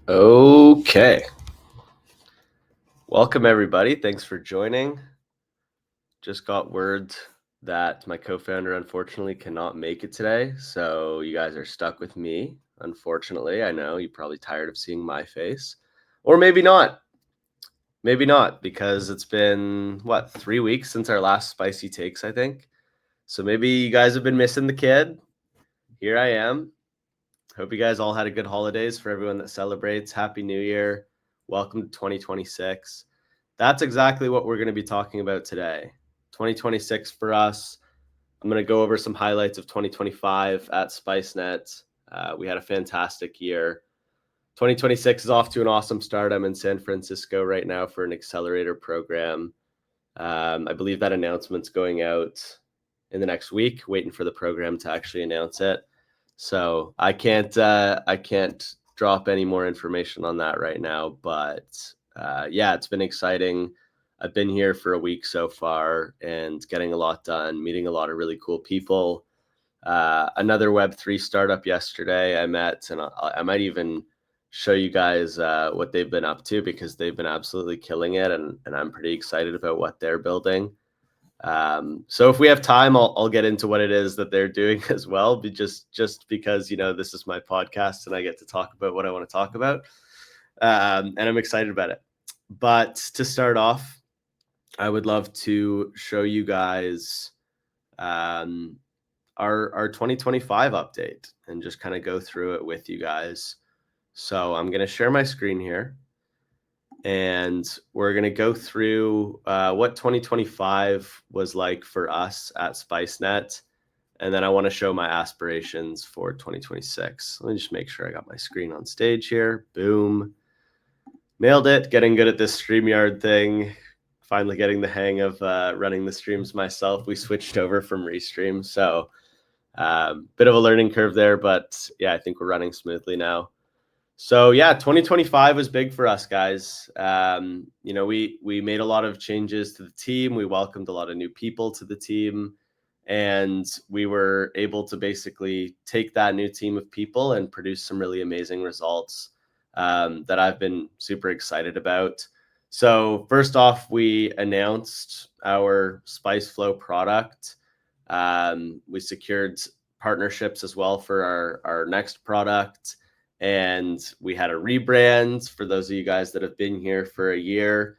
Okay. Welcome, everybody. Thanks for joining. Just got word that my co-founder unfortunately cannot make it today. So you guys are stuck with me. Unfortunately, I know you're probably tired of seeing my face. Or maybe not. Maybe not, because it's been, 3 weeks since our last spicy takes, I think. So maybe you guys have been missing the kid. Here I am. Hope you guys all had a good holidays. For everyone that celebrates, Happy New Year. Welcome to 2026. That's exactly what we're going to be talking about today. 2026 for us. I'm going to go over some highlights of 2025 at Spicenet. We had a fantastic year. 2026 is off to an awesome start. I'm in San Francisco right now for an accelerator program. I believe that announcement's going out in the next week, waiting for the program to actually announce it. So I can't drop any more information on that right now, but yeah, it's been exciting. I've been here for a week so far and getting a lot done, meeting a lot of really cool people. Another Web3 startup yesterday I met, and I might even show you guys what they've been up to, because they've been absolutely killing it, and I'm pretty excited about what they're building. So if we have time, I'll get into what it is that they're doing as well, just because, this is my podcast and I get to talk about what I want to talk about. And I'm excited about it. But to start off, I would love to show you guys um, our 2025 update and just kind of go through it with you guys. So I'm going to share my screen here, and we're going to go through what 2025 was like for us at Spicenet. And then I want to show my aspirations for 2026. Let me just make sure I got my screen on stage here. Boom. Nailed it. Getting good at this StreamYard thing. Finally getting the hang of running the streams myself. We switched over from Restream. So bit of a learning curve there, but yeah, I think we're running smoothly now. So yeah, 2025 was big for us, guys. We made a lot of changes to the team. We welcomed a lot of new people to the team, and we were able to basically take that new team of people and produce some really amazing results that I've been super excited about. So first off, we announced our Spice Flow product. We secured partnerships as well for our next product. And we had a rebrand. For those of you guys that have been here for a year,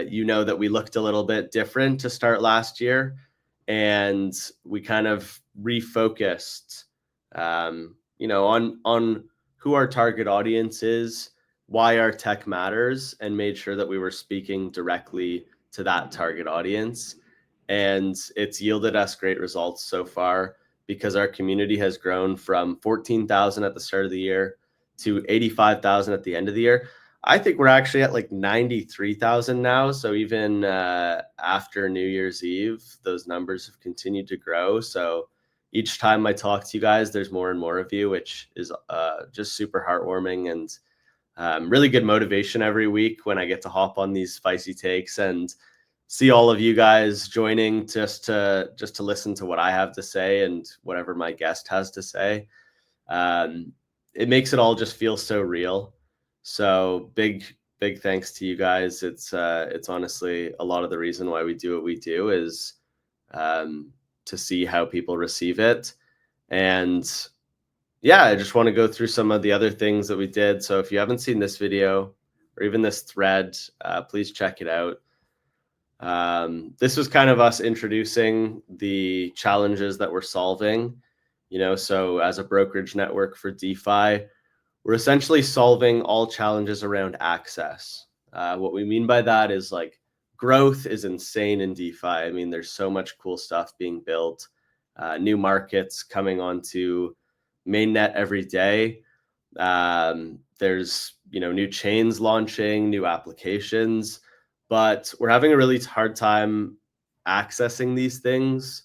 you know that we looked a little bit different to start last year, and we kind of refocused, on who our target audience is, why our tech matters, and made sure that we were speaking directly to that target audience. And it's yielded us great results so far, because our community has grown from 14,000 at the start of the year to 85,000 at the end of the year. I think we're actually at like 93,000 now. So even after New Year's Eve, those numbers have continued to grow. So each time I talk to you guys, there's more and more of you, which is just super heartwarming and really good motivation every week when I get to hop on these spicy takes and see all of you guys joining just to listen to what I have to say and whatever my guest has to say. It makes it all just feel so real. So big thanks to you guys. It's honestly a lot of the reason why we do what we do is to see how people receive it. And yeah, I just want to go through some of the other things that we did. So if you haven't seen this video or even this thread, please check it out. This was kind of us introducing the challenges that we're solving. So as a brokerage network for DeFi, we're essentially solving all challenges around access. What we mean by that is, like, growth is insane in DeFi. I mean, there's so much cool stuff being built, new markets coming onto mainnet every day. There's new chains launching, new applications, but we're having a really hard time accessing these things.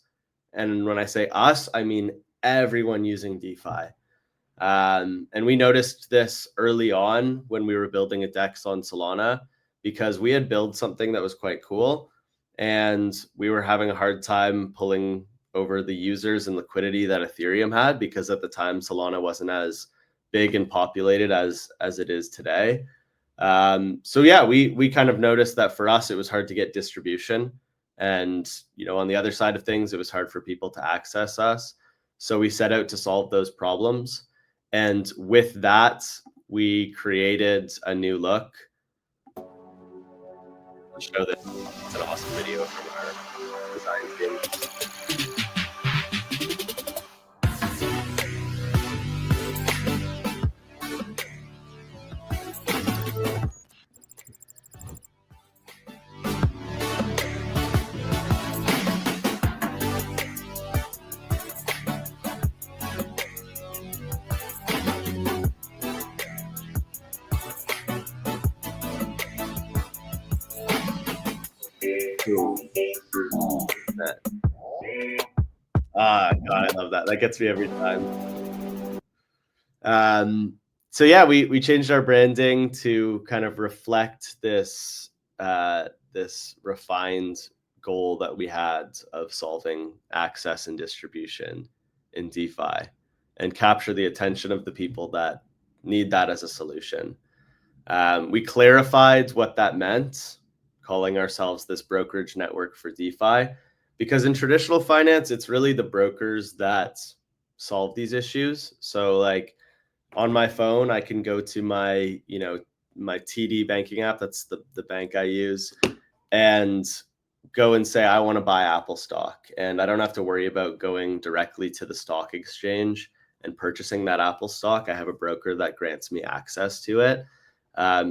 And when I say us, I mean everyone using DeFi. And we noticed this early on when we were building a DEX on Solana, because we had built something that was quite cool, and we were having a hard time pulling over the users and liquidity that Ethereum had, because at the time Solana wasn't as big and populated as it is today. So yeah, we kind of noticed that for us, it was hard to get distribution. And, on the other side of things, it was hard for people to access us. So we set out to solve those problems. And with that, we created a new look. I'll show this. It's an awesome video from our design team. God, I love that. That gets me every time. So yeah, we changed our branding to kind of reflect this this refined goal that we had of solving access and distribution in DeFi and capture the attention of the people that need that as a solution. We clarified what that meant, calling ourselves this brokerage network for DeFi, because in traditional finance, it's really the brokers that solve these issues. So like on my phone, I can go to my, my TD banking app. That's the bank I use, and go and say, I want to buy Apple stock. And I don't have to worry about going directly to the stock exchange and purchasing that Apple stock. I have a broker that grants me access to it.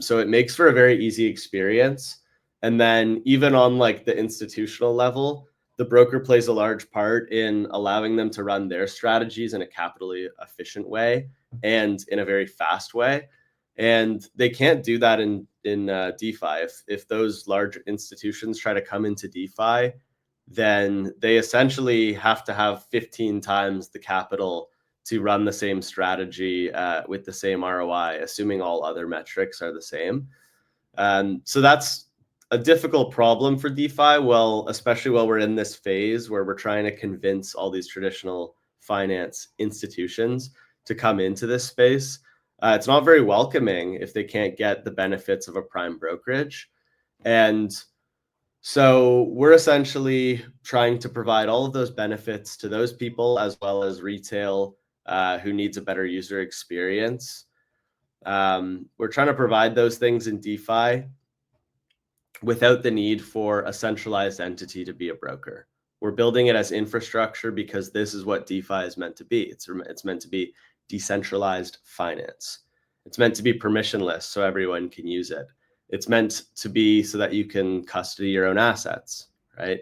So it makes for a very easy experience. And then even on like the institutional level, the broker plays a large part in allowing them to run their strategies in a capitally efficient way and in a very fast way. And they can't do that in DeFi. If those large institutions try to come into DeFi, then they essentially have to have 15 times the capital to run the same strategy with the same ROI, assuming all other metrics are the same. So that's a difficult problem for DeFi. Well, especially while we're in this phase where we're trying to convince all these traditional finance institutions to come into this space. It's not very welcoming if they can't get the benefits of a prime brokerage. And so we're essentially trying to provide all of those benefits to those people as well as retail who needs a better user experience. We're trying to provide those things in DeFi without the need for a centralized entity to be a broker. We're building it as infrastructure because this is what DeFi is meant to be. It's meant to be decentralized finance. It's meant to be permissionless so everyone can use it. It's meant to be so that you can custody your own assets, right?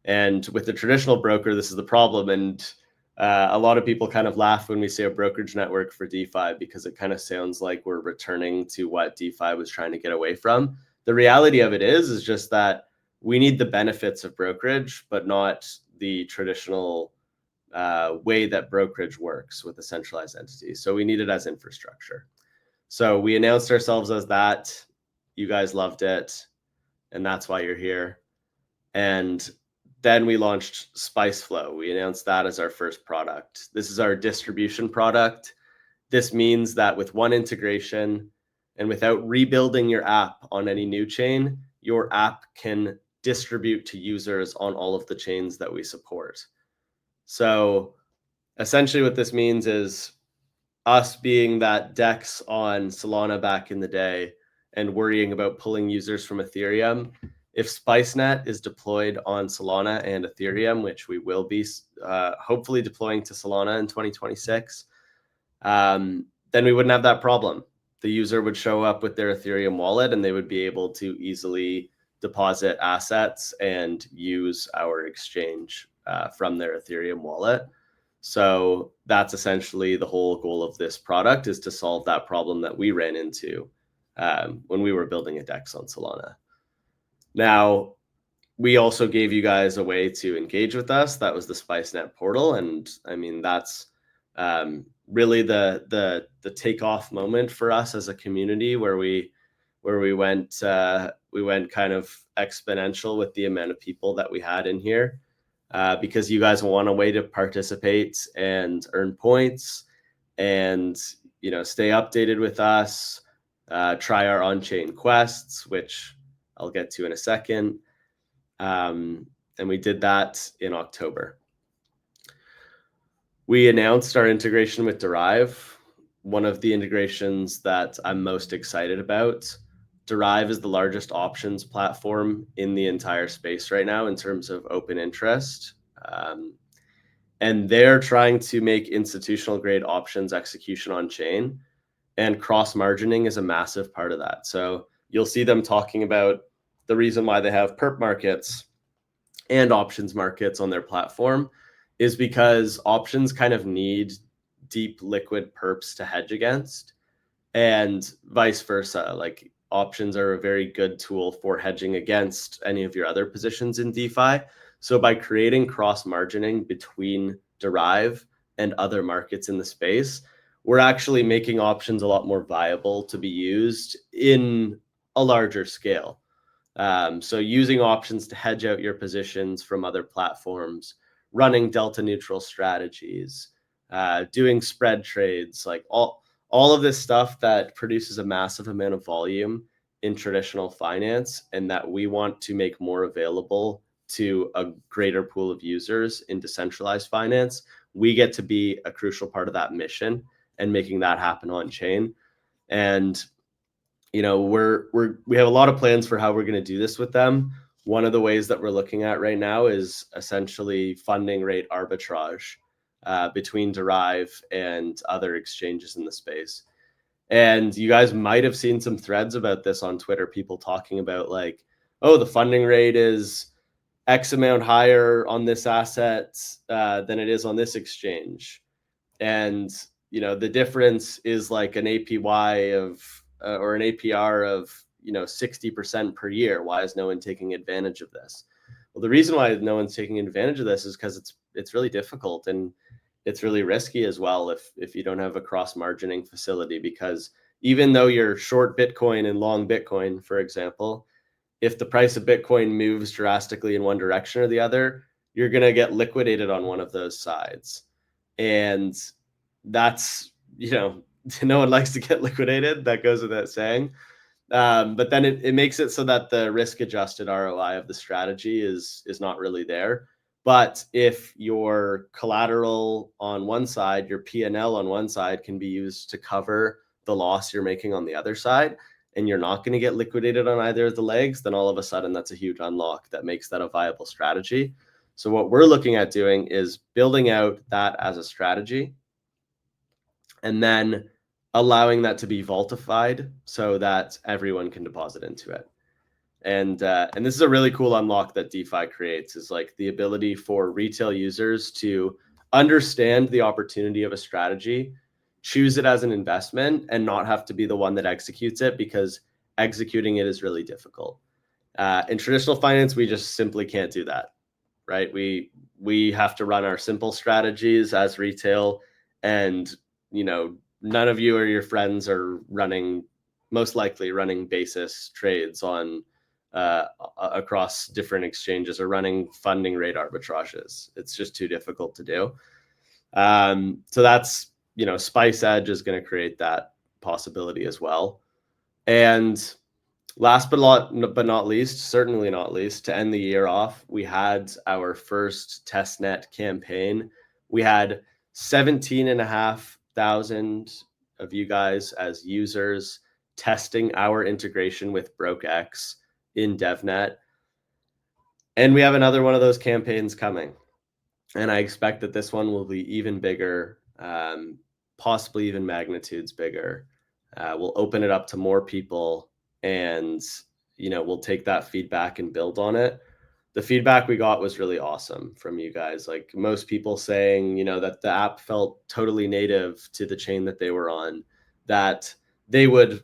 And with the traditional broker, this is the problem. And a lot of people kind of laugh when we say a brokerage network for DeFi because it kind of sounds like we're returning to what DeFi was trying to get away from. The reality of it is just that we need the benefits of brokerage, but not the traditional way that brokerage works with a centralized entity. So we need it as infrastructure. So we announced ourselves as that. You guys loved it, and that's why you're here. And then we launched SpiceFlow. We announced that as our first product. This is our distribution product. This means that with one integration and without rebuilding your app on any new chain, your app can distribute to users on all of the chains that we support. So essentially what this means is us being that DEX on Solana back in the day and worrying about pulling users from Ethereum. If Spicenet is deployed on Solana and Ethereum, which we will be hopefully deploying to Solana in 2026, then we wouldn't have that problem. The user would show up with their Ethereum wallet and they would be able to easily deposit assets and use our exchange from their Ethereum wallet. So that's essentially the whole goal of this product, is to solve that problem that we ran into when we were building a DEX on Solana. Now, we also gave you guys a way to engage with us. That was the Spicenet portal. And I mean, that's really the takeoff moment for us as a community, where we went kind of exponential with the amount of people that we had in here. Because you guys want a way to participate and earn points and stay updated with us, try our on-chain quests, which I'll get to in a second. And we did that in October. We announced our integration with Derive, one of the integrations that I'm most excited about. Derive is the largest options platform in the entire space right now in terms of open interest. And they're trying to make institutional grade options execution on chain, and cross margining is a massive part of that. So you'll see them talking about the reason why they have perp markets and options markets on their platform is because options kind of need deep liquid perps to hedge against, and vice versa. Like options are a very good tool for hedging against any of your other positions in DeFi. So by creating cross margining between Derive and other markets in the space, we're actually making options a lot more viable to be used in a larger scale. So using options to hedge out your positions from other platforms, running delta neutral strategies, doing spread trades, like all of this stuff that produces a massive amount of volume in traditional finance, and that we want to make more available to a greater pool of users in decentralized finance. We get to be a crucial part of that mission and making that happen on chain. And we have a lot of plans for how we're going to do this with them. One of the ways that we're looking at right now is essentially funding rate arbitrage between Derive and other exchanges in the space. And you guys might have seen some threads about this on Twitter, people talking about like, oh, the funding rate is X amount higher on this asset than it is on this exchange. And the difference is like an APY of or an APR of 60% per year. Why is no one taking advantage of this? Well, the reason why no one's taking advantage of this is because it's really difficult, and it's really risky as well if you don't have a cross margining facility. Because even though you're short Bitcoin and long Bitcoin, for example, if the price of Bitcoin moves drastically in one direction or the other, you're going to get liquidated on one of those sides. And that's, no one likes to get liquidated. That goes without saying. But then it makes it so that the risk adjusted ROI of the strategy is not really there. But if your collateral on one side, your P&L on one side can be used to cover the loss you're making on the other side, and you're not going to get liquidated on either of the legs, then all of a sudden that's a huge unlock that makes that a viable strategy. So what we're looking at doing is building out that as a strategy, and then allowing that to be vaultified so that everyone can deposit into it. And this is a really cool unlock that DeFi creates, is like the ability for retail users to understand the opportunity of a strategy, choose it as an investment, and not have to be the one that executes it, because executing it is really difficult. In traditional finance, we just simply can't do that, right? We have to run our simple strategies as retail, and none of you or your friends are most likely running basis trades on across different exchanges, or running funding rate arbitrages. It's just too difficult to do. So that's, Spice Edge is going to create that possibility as well. And last but not least, certainly not least, to end the year off, we had our first testnet campaign. We had 17,500 of you guys as users testing our integration with BrokeX in DevNet. And we have another one of those campaigns coming. And I expect that this one will be even bigger, possibly even magnitudes bigger. We'll open it up to more people, and we'll take that feedback and build on it. The feedback we got was really awesome from you guys. Like most people saying, that the app felt totally native to the chain that they were on, that they would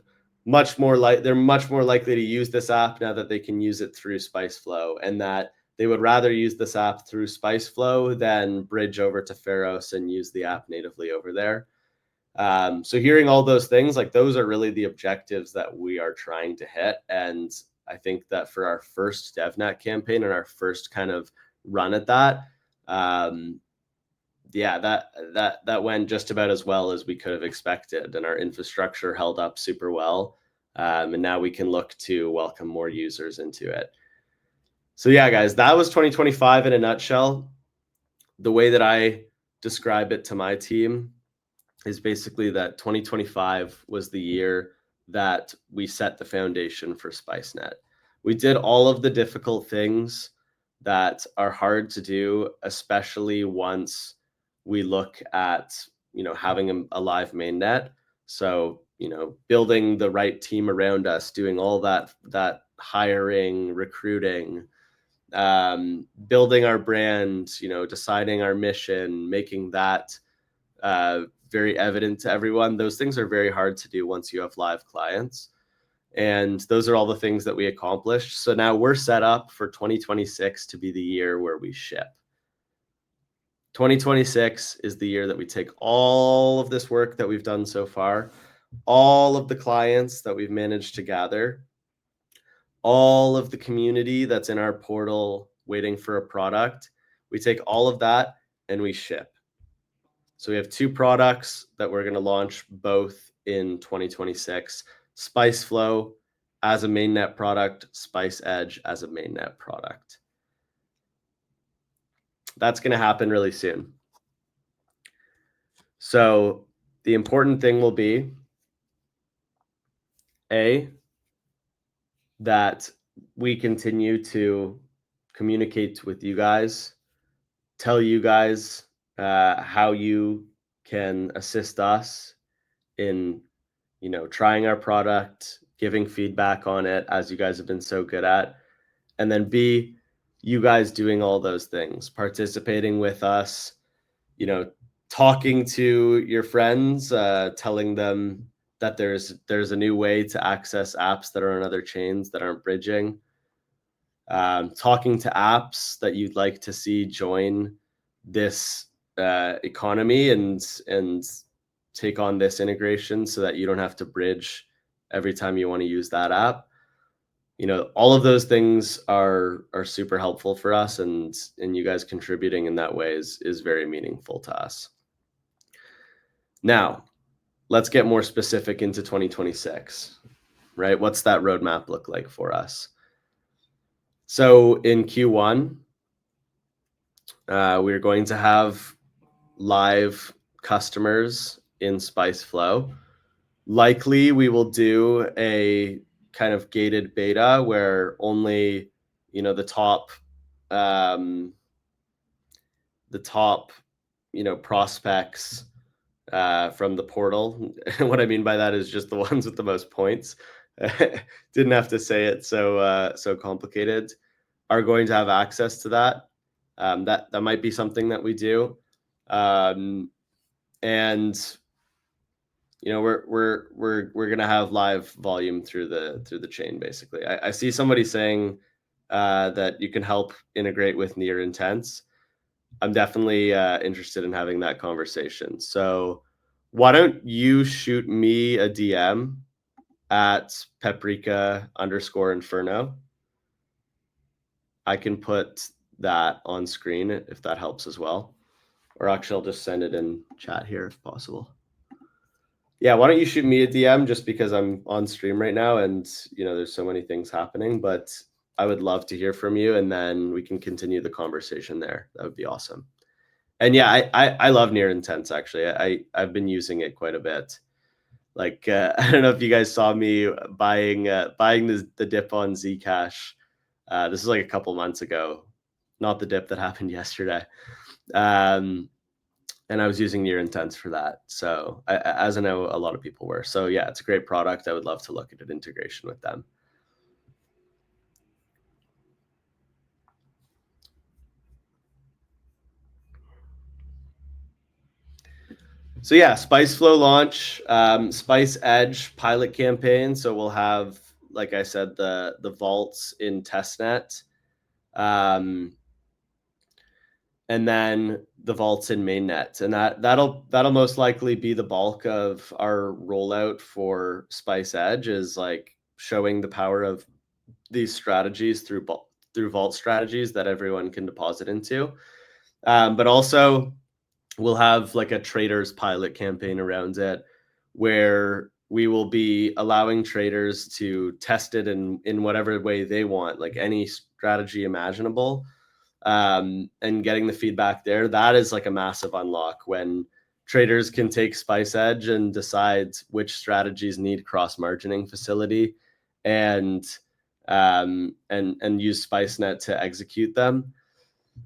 they're much more likely to use this app now that they can use it through SpiceFlow, and that they would rather use this app through SpiceFlow than bridge over to Pharos and use the app natively over there. So hearing all those things, like those are really the objectives that we are trying to hit. And I think that for our first DevNet campaign and our first kind of run at that, yeah, that went just about as well as we could have expected, and our infrastructure held up super well. And now we can look to welcome more users into it. So yeah, guys, that was 2025 in a nutshell. The way that I describe it to my team is basically that 2025 was the year that we set the foundation for Spicenet. We did all of the difficult things that are hard to do, especially once we look at, having a live mainnet. So, building the right team around us, doing all that hiring, recruiting, building our brand, deciding our mission, making that very evident to everyone. Those things are very hard to do once you have live clients. And those are all the things that we accomplished. So now we're set up for 2026 to be the year where we ship. 2026 is the year that we take all of this work that we've done so far, all of the clients that we've managed to gather, all of the community that's in our portal waiting for a product. We take all of that and we ship. So we have two products that we're going to launch both in 2026. Spice Flow as a mainnet product, Spice Edge as a mainnet product. That's going to happen really soon. So the important thing will be that we continue to communicate with you guys, tell you guys how you can assist us in trying our product, giving feedback on it, as you guys have been so good at. And then B, you guys doing all those things, participating with us, talking to your friends, telling them that there's a new way to access apps that are on other chains that aren't bridging, talking to apps that you'd like to see join this economy and take on this integration so that you don't have to bridge every time you want to use that app. All of those things are super helpful for us, and you guys contributing in that way is very meaningful to us. Now, let's get more specific into 2026, right? What's that roadmap look like for us? So in Q1, we're going to have live customers in Spice Flow. Likely, we will do a kind of gated beta where only, the top, prospects from the portal. What I mean by that is just the ones with the most points. Didn't have to say it so complicated. Are going to have access to that. That might be something that we do, and we're gonna have live volume through the chain. Basically, I see somebody saying that you can help integrate with near intents. I'm definitely interested in having that conversation. So why don't you shoot me a DM at paprika_inferno? I can put that on screen if that helps as well. Or actually, I'll just send it in chat here if possible. Yeah, why don't you shoot me a DM, just because I'm on stream right now and there's so many things happening, but I would love to hear from you, and then we can continue the conversation there. That would be awesome. And yeah, I love near intents actually. I've been using it quite a bit. Like I don't know if you guys saw me buying the dip on Zcash. This is like a couple months ago, not the dip that happened yesterday. And I was using near intents for that. So as I know, a lot of people were. So yeah, it's a great product. I would love to look at an integration with them. So yeah, Spice Flow launch, Spice Edge pilot campaign. So we'll have, like I said, the vaults in testnet, and then the vaults in mainnet, and that'll most likely be the bulk of our rollout for Spice Edge, is like showing the power of these strategies through vault strategies that everyone can deposit into, but also we'll have like a traders pilot campaign around it where we will be allowing traders to test it in whatever way they want, like any strategy imaginable, and getting the feedback there. That is like a massive unlock when traders can take Spice Edge and decide which strategies need cross margining facility, and and use Spicenet to execute them.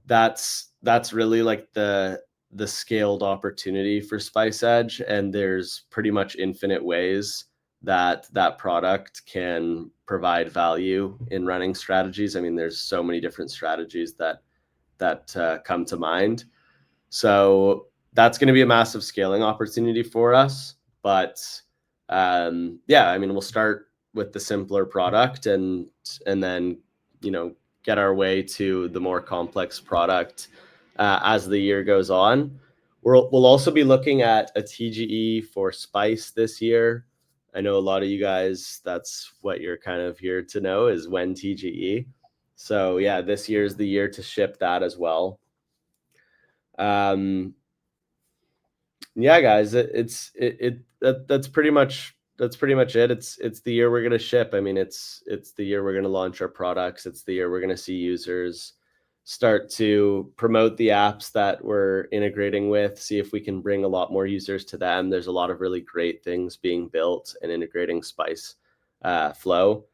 That's really like the scaled opportunity for Spice Edge, and there's pretty much infinite ways that that product can provide value in running strategies. I mean, there's so many different strategies that come to mind. So that's going to be a massive scaling opportunity for us. But yeah, I mean, we'll start with the simpler product, and then get our way to the more complex product as the year goes on. We'll also be looking at a TGE for Spice this year. I know a lot of you guys, that's what you're kind of here to know, is when TGE. So yeah, this year is the year to ship that as well. Yeah, guys, that's pretty much it. It's the year we're gonna ship. I mean, it's the year we're gonna launch our products. It's the year we're gonna see users start to promote the apps that we're integrating with, see if we can bring a lot more users to them. There's a lot of really great things being built and integrating Spice Flow,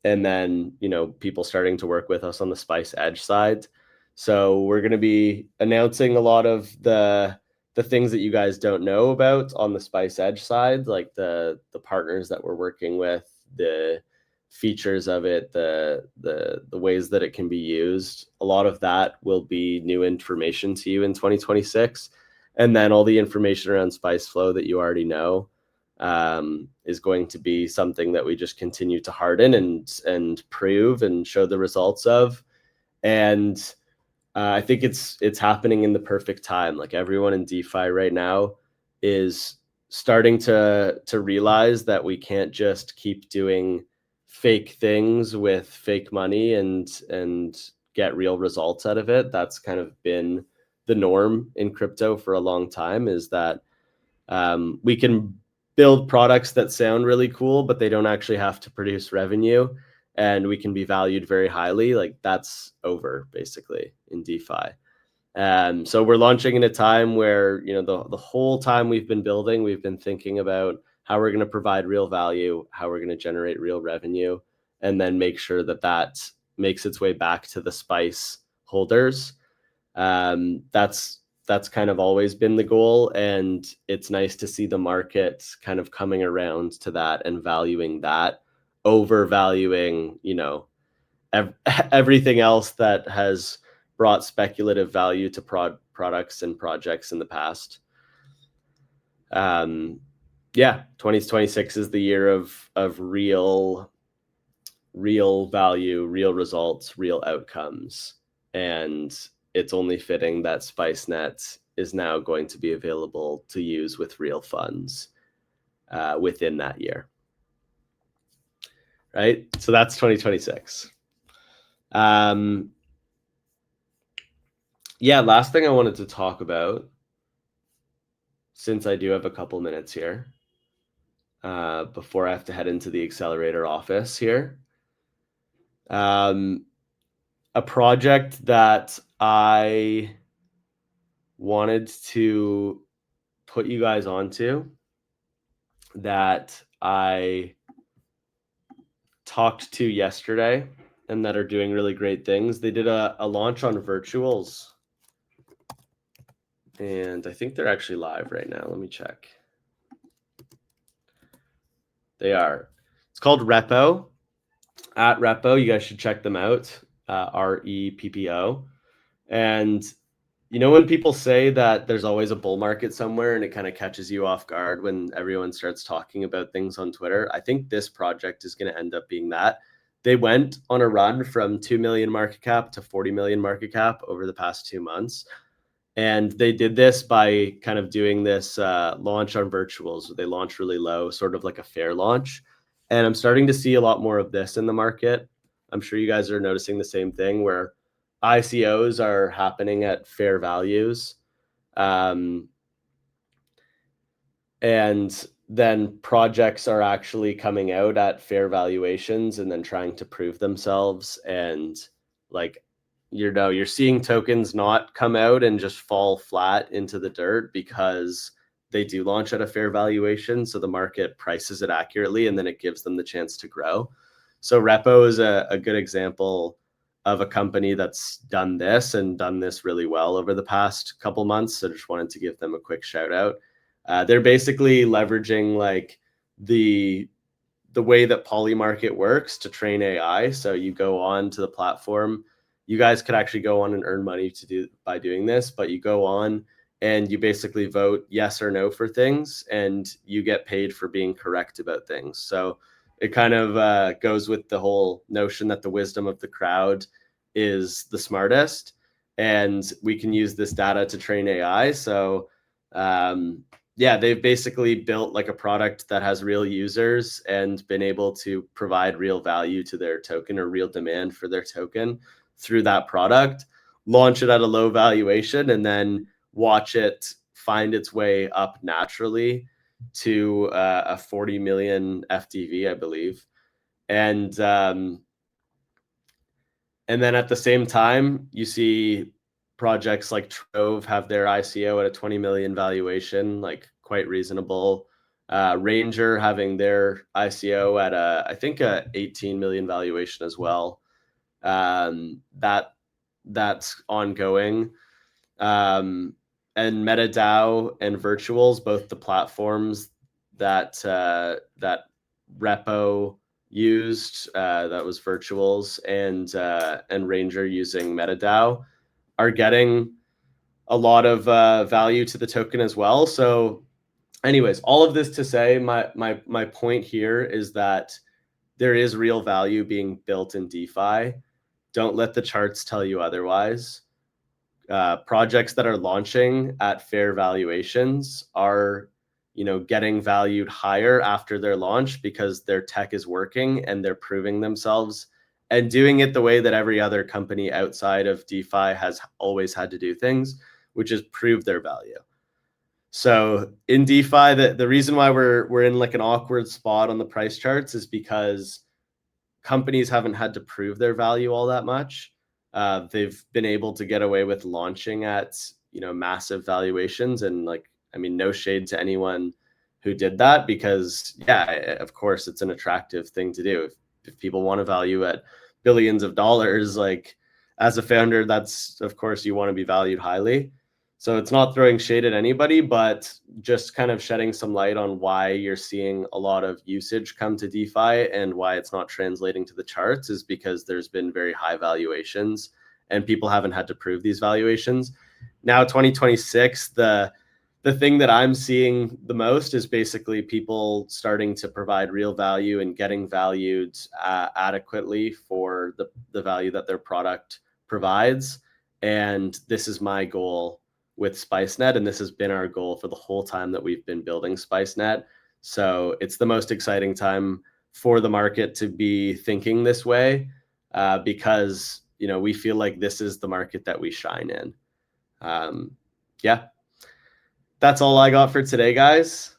and then people starting to work with us on the Spice Edge side. So we're going to be announcing a lot of the things that you guys don't know about on the Spice Edge side, like the partners that we're working with, the features of it, the ways that it can be used. A lot of that will be new information to you in 2026, and then all the information around Spice Flow that you already know is going to be something that we just continue to harden and prove and show the results of. And I think it's happening in the perfect time. Like, everyone in DeFi right now is starting to realize that we can't just keep doing fake things with fake money and get real results out of it. That's kind of been the norm in crypto for a long time, is that we can build products that sound really cool, but they don't actually have to produce revenue, and we can be valued very highly. Like, that's over basically in DeFi. So we're launching in a time where, the whole time we've been building, we've been thinking about how we're going to provide real value, how we're going to generate real revenue, and then make sure that that makes its way back to the Spice holders. That's kind of always been the goal, and it's nice to see the market kind of coming around to that and valuing that, overvaluing everything else that has brought speculative value to products and projects in the past. Yeah, 2026 is the year of real value, real results, real outcomes, and it's only fitting that Spicenet is now going to be available to use with real funds within that year. Right? So that's 2026. Yeah, last thing I wanted to talk about, since I do have a couple minutes here, before I have to head into the accelerator office here. A project that I wanted to put you guys onto, that I talked to yesterday and that are doing really great things. They did a launch on virtuals, and I think they're actually live right now. Let me check. They are. It's called Repo. At Repo, you guys should check them out. REPPO. And when people say that there's always a bull market somewhere and it kind of catches you off guard when everyone starts talking about things on Twitter, I think this project is going to end up being that. They went on a run from 2 million market cap to 40 million market cap over the past 2 months. And they did this by kind of doing this launch on virtuals. They launched really low, sort of like a fair launch. And I'm starting to see a lot more of this in the market. I'm sure you guys are noticing the same thing, where ICOs are happening at fair values. And then projects are actually coming out at fair valuations and then trying to prove themselves. And like, you're seeing tokens not come out and just fall flat into the dirt because they do launch at a fair valuation. So the market prices it accurately and then it gives them the chance to grow. So Repo is a good example of a company that's done this and done this really well over the past couple months. So just wanted to give them a quick shout out. They're basically leveraging like the way that Polymarket works to train AI. So you go on to the platform. You guys could actually go on and earn money by doing this, but you go on and you basically vote yes or no for things, and you get paid for being correct about things. So it kind of goes with the whole notion that the wisdom of the crowd is the smartest, and we can use this data to train AI. So yeah, they've basically built like a product that has real users and been able to provide real value to their token or real demand for their token through that product, launch it at a low valuation, and then watch it find its way up naturally to a 40 million FTV, I believe. And then at the same time, you see projects like Trove have their ICO at a 20 million valuation, like quite reasonable. Ranger having their ICO at I think a 18 million valuation as well. That's ongoing. And MetaDAO and Virtuals, both the platforms that that Repo used, that was Virtuals, and Ranger using MetaDAO, are getting a lot of value to the token as well. So anyways, all of this to say, my point here is that there is real value being built in DeFi. Don't let the charts tell you otherwise. Projects that are launching at fair valuations are, getting valued higher after their launch because their tech is working and they're proving themselves and doing it the way that every other company outside of DeFi has always had to do things, which is prove their value. So in DeFi, the reason why we're in like an awkward spot on the price charts is because companies haven't had to prove their value all that much. They've been able to get away with launching at massive valuations, and like, I mean, no shade to anyone who did that, because yeah, of course it's an attractive thing to do. If people want to value at billions of dollars, like as a founder, that's, of course, you want to be valued highly. So it's not throwing shade at anybody, but just kind of shedding some light on why you're seeing a lot of usage come to DeFi and why it's not translating to the charts is because there's been very high valuations and people haven't had to prove these valuations. Now, 2026, the thing that I'm seeing the most is basically people starting to provide real value and getting valued adequately for the value that their product provides. And this is my goal with Spicenet, and this has been our goal for the whole time that we've been building Spicenet. So it's the most exciting time for the market to be thinking this way, because we feel like this is the market that we shine in. Yeah, that's all I got for today, guys.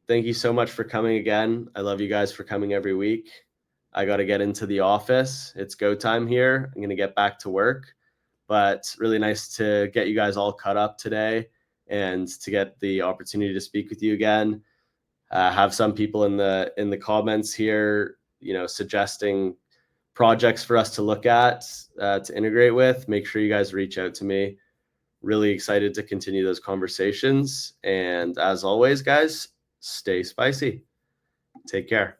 Thank you so much for coming again. I love you guys for coming every week. I got to get into the office. It's go time here. I'm going to get back to work. But really nice to get you guys all caught up today and to get the opportunity to speak with you again. Have some people in the comments here, suggesting projects for us to look at, to integrate with. Make sure you guys reach out to me. Really excited to continue those conversations. And as always, guys, stay spicy. Take care.